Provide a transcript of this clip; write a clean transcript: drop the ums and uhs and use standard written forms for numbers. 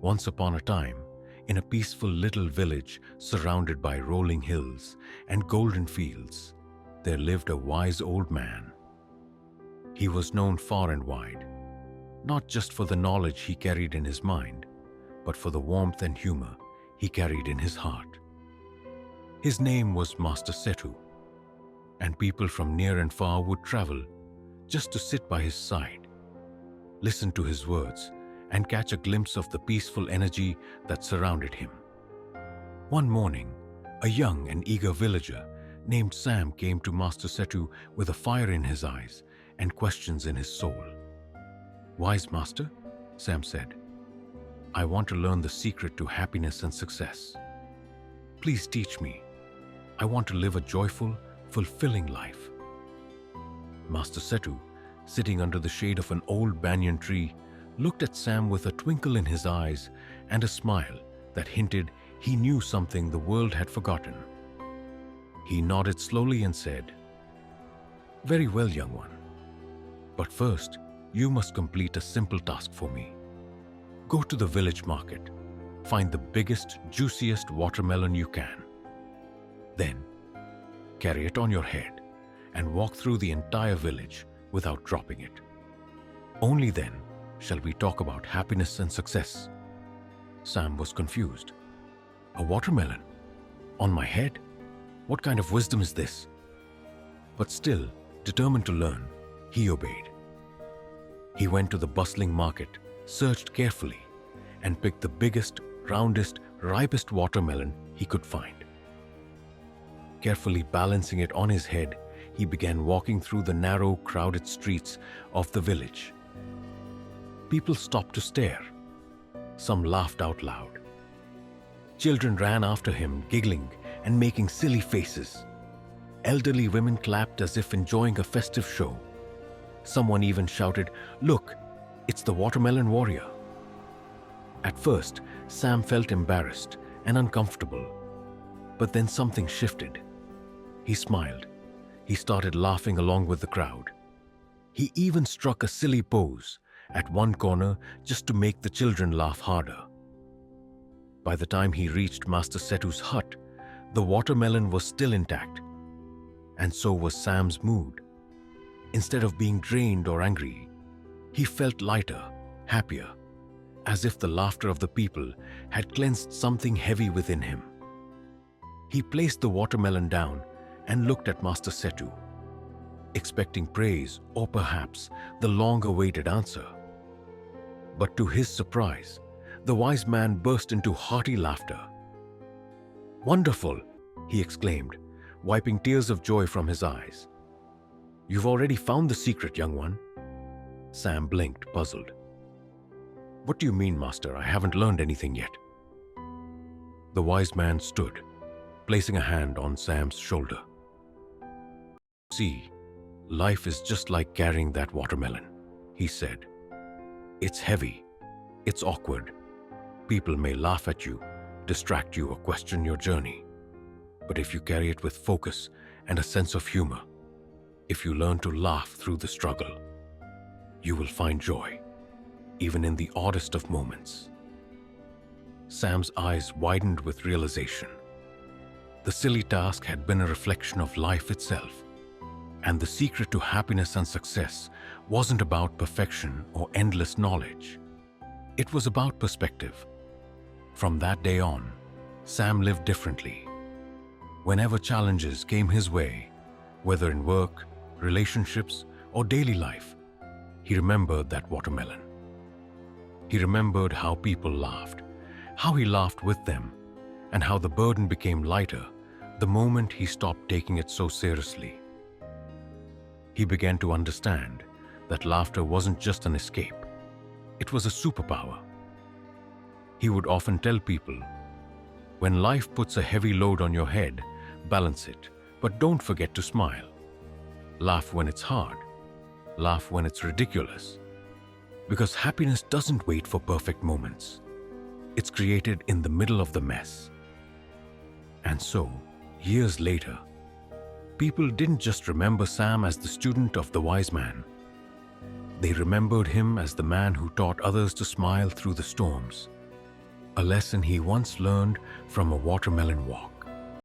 Once upon a time, in a peaceful little village surrounded by rolling hills and golden fields, there lived a wise old man. He was known far and wide, not just for the knowledge he carried in his mind, but for the warmth and humor he carried in his heart. His name was Master Setu, and people from near and far would travel just to sit by his side, listen to his words, and catch a glimpse of the peaceful energy that surrounded him. One morning, a young and eager villager named Sam came to Master Setu with a fire in his eyes and questions in his soul. "Wise master," Sam said, "I want to learn the secret to happiness and success. Please teach me. I want to live a joyful, fulfilling life." Master Setu, sitting under the shade of an old banyan tree, looked at Sam with a twinkle in his eyes and a smile that hinted he knew something the world had forgotten. He nodded slowly and said, "Very well, young one. But first, you must complete a simple task for me. Go to the village market, find the biggest, juiciest watermelon you can. Then, carry it on your head and walk through the entire village without dropping it. Only then shall we talk about happiness and success." Sam was confused. "A watermelon? On my head? What kind of wisdom is this?" But still, determined to learn, he obeyed. He went to the bustling market, searched carefully, and picked the biggest, roundest, ripest watermelon he could find. Carefully balancing it on his head, he began walking through the narrow, crowded streets of the village. People stopped to stare. Some laughed out loud. Children ran after him, giggling and making silly faces. Elderly women clapped as if enjoying a festive show. Someone even shouted, "Look, it's the watermelon warrior." At first, Sam felt embarrassed and uncomfortable. But then something shifted. He smiled. He started laughing along with the crowd. He even struck a silly pose at one corner just to make the children laugh harder. By the time he reached Master Setu's hut, the watermelon was still intact. And so was Sam's mood. Instead of being drained or angry, he felt lighter, happier, as if the laughter of the people had cleansed something heavy within him. He placed the watermelon down and looked at Master Setu, expecting praise or perhaps the long-awaited answer. But to his surprise, the wise man burst into hearty laughter. "Wonderful!" he exclaimed, wiping tears of joy from his eyes. "You've already found the secret, young one." Sam blinked, puzzled. "What do you mean, master? I haven't learned anything yet." The wise man stood, placing a hand on Sam's shoulder. "See, life is just like carrying that watermelon," he said. "It's heavy, it's awkward. People may laugh at you, distract you, or question your journey. But if you carry it with focus and a sense of humor, if you learn to laugh through the struggle, you will find joy, even in the oddest of moments." Sam's eyes widened with realization. The silly task had been a reflection of life itself, and the secret to happiness and success wasn't about perfection or endless knowledge. It was about perspective. From that day on, Sam lived differently. Whenever challenges came his way, whether in work, relationships, or daily life, he remembered that watermelon. He remembered how people laughed, how he laughed with them, and how the burden became lighter the moment he stopped taking it so seriously. He began to understand that laughter wasn't just an escape, it was a superpower. He would often tell people, "When life puts a heavy load on your head, balance it, but don't forget to smile. Laugh when it's hard. Laugh when it's ridiculous. Because happiness doesn't wait for perfect moments. It's created in the middle of the mess." And so, years later, people didn't just remember Sam as the student of the wise man. They remembered him as the man who taught others to smile through the storms, a lesson he once learned from a watermelon walk.